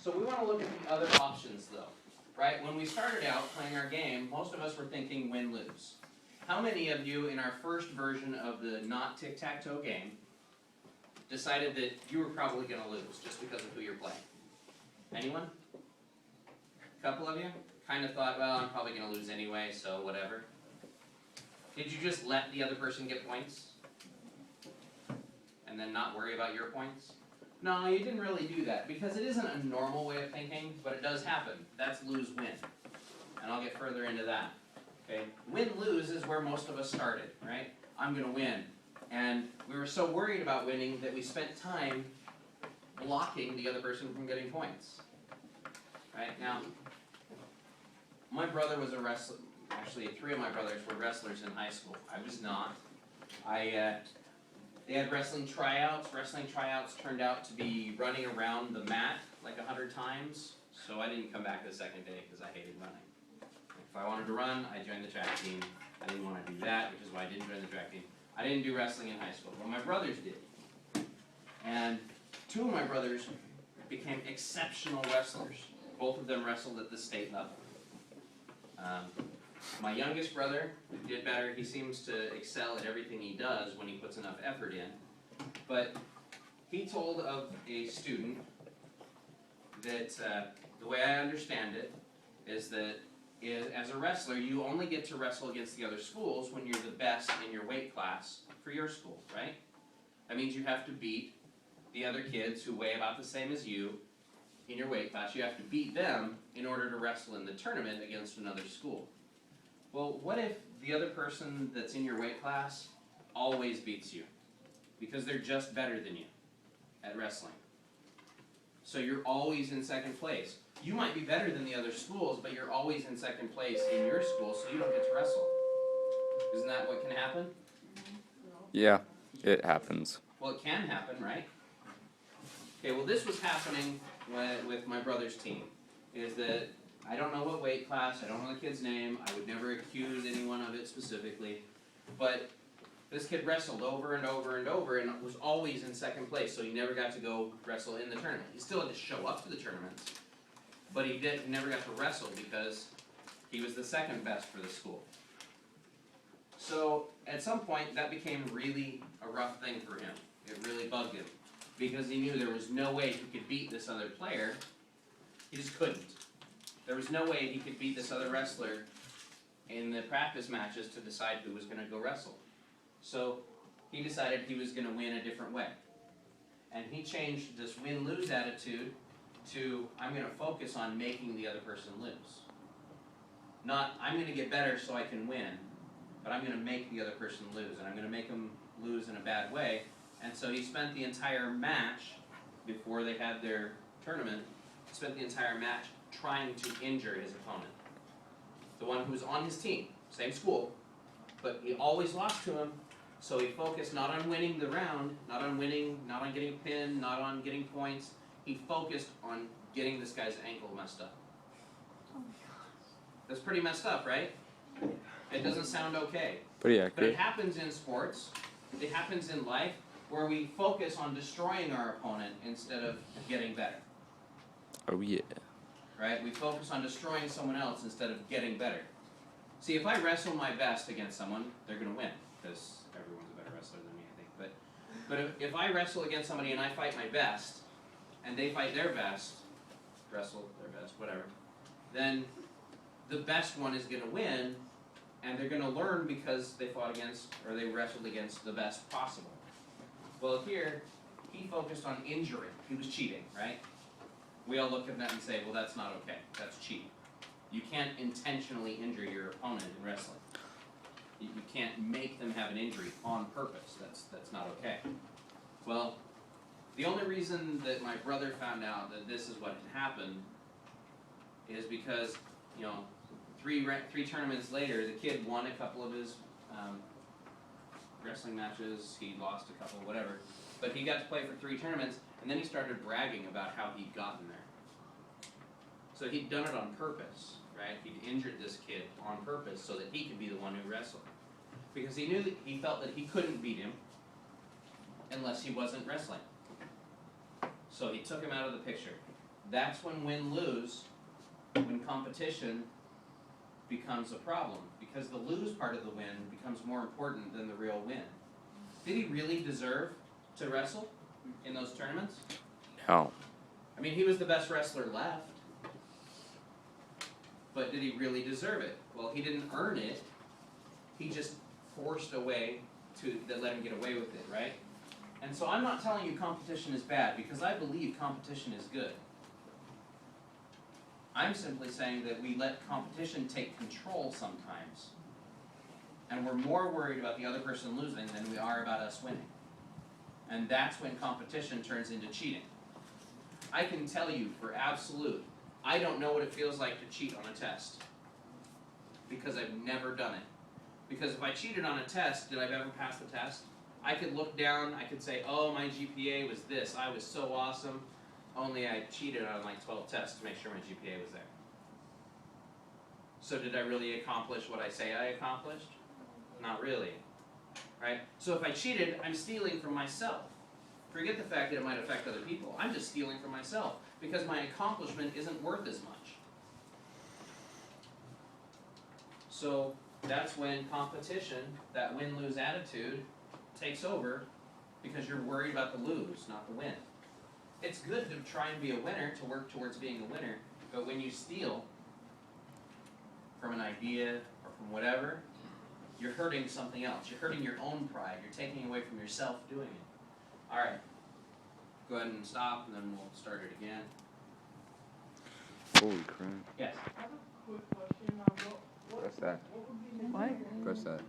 So we want to look at the other options though, right? When we started out playing our game, most of us were thinking win-lose. How many of you in our first version of the not tic-tac-toe game decided that you were probably going to lose just because of who you're playing? Anyone? A couple of you? Kind of thought, well, I'm probably going to lose anyway, so whatever. Did you just let the other person get points? And then not worry about your points? No, you didn't really do that, because it isn't a normal way of thinking, but it does happen. That's lose-win. And I'll get further into that. Okay? Win-lose is where most of us started, right? I'm going to win. And we were so worried about winning that we spent time blocking the other person from getting points. Right? Now, my brother was a wrestler. Actually, 3 of my brothers were wrestlers in high school. I was not. They had wrestling tryouts. Wrestling tryouts turned out to be running around the mat like 100 times. So I didn't come back the second day because I hated running. If I wanted to run, I joined the track team. I didn't want to do that, which is why I didn't join the track team. I didn't do wrestling in high school. Well, my brothers did. And 2 of my brothers became exceptional wrestlers. Both of them wrestled at the state level. My youngest brother did better. He seems to excel at everything he does when he puts enough effort in. But he told of a student that the way I understand it is that as a wrestler, you only get to wrestle against the other schools when you're the best in your weight class for your school, right? That means you have to beat the other kids who weigh about the same as you in your weight class. You have to beat them in order to wrestle in the tournament against another school. Well, what if the other person that's in your weight class always beats you? Because they're just better than you at wrestling. So you're always in second place. You might be better than the other schools, but you're always in second place in your school, so you don't get to wrestle. Isn't that what can happen? Yeah, it happens. Well, it can happen, right? Okay, well this was happening with my brother's team. Is that I don't know what weight class, I don't know the kid's name, I would never accuse anyone of it specifically, but this kid wrestled over and over and over and was always in second place, so he never got to go wrestle in the tournament. He still had to show up to the tournaments, but he never got to wrestle because he was the second best for the school. So at some point that became really a rough thing for him. It really bugged him because he knew there was no way he could beat this other player. He just couldn't. There was no way he could beat this other wrestler in the practice matches to decide who was going to go wrestle. So he decided he was going to win a different way. And he changed this win-lose attitude to, I'm going to focus on making the other person lose. Not, I'm going to get better so I can win, but I'm going to make the other person lose, and I'm going to make them lose in a bad way. And so he spent the entire match, before they had their tournament, spent the entire match trying to injure his opponent. The one who was on his team, same school, but he always lost to him, so he focused not on winning the round, not on winning, not on getting pinned, not on getting points. He focused on getting this guy's ankle messed up. Oh my gosh. That's pretty messed up, right? It doesn't sound okay. Pretty But accurate. it happens in sports, it happens in life, where we focus on destroying our opponent instead of getting better. Oh yeah. Right? We focus on destroying someone else instead of getting better. See, if I wrestle my best against someone, they're going to win, because everyone's a better wrestler than me, I think. But if I wrestle against somebody and I fight my best, and they fight their best, wrestle their best, whatever, then the best one is going to win, and they're going to learn because they fought against, or they wrestled against the best possible. Well, here, he focused on injury. He was cheating, right? We all look at that and say, well, that's not okay. That's cheating. You can't intentionally injure your opponent in wrestling. You can't make them have an injury on purpose. That's not okay. Well, the only reason that my brother found out that this is what had happened is because, you know, three tournaments later, the kid won a couple of his wrestling matches. He lost a couple, whatever. But he got to play for 3 tournaments, and then he started bragging about how he'd gotten there. So he'd done it on purpose, right? He'd injured this kid on purpose so that he could be the one who wrestled. Because he knew that he felt that he couldn't beat him unless he wasn't wrestling. So he took him out of the picture. That's when win-lose, when competition becomes a problem, because the lose part of the win becomes more important than the real win. Did he really deserve to wrestle in those tournaments? No. I mean, he was the best wrestler left. But did he really deserve it? Well, he didn't earn it. He just forced a way that let him get away with it, right? And so I'm not telling you competition is bad, because I believe competition is good. I'm simply saying that we let competition take control sometimes. And we're more worried about the other person losing than we are about us winning. And that's when competition turns into cheating. I can tell you for absolute, I don't know what it feels like to cheat on a test. Because I've never done it. Because if I cheated on a test, did I ever pass the test? I could look down, I could say, oh, my GPA was this, I was so awesome. Only I cheated on like 12 tests to make sure my GPA was there. So did I really accomplish what I say I accomplished? Not really, right? So if I cheated, I'm stealing from myself. Forget the fact that it might affect other people. I'm just stealing from myself because my accomplishment isn't worth as much. So that's when competition, that win-lose attitude, takes over because you're worried about the lose, not the win. It's good to try and be a winner, to work towards being a winner, but when you steal from an idea or from whatever, you're hurting something else. You're hurting your own pride. You're taking away from yourself doing it. All right. Go ahead and stop, and then we'll start it again. Holy crap. Yes? I have a quick question. Press that. What? Press that.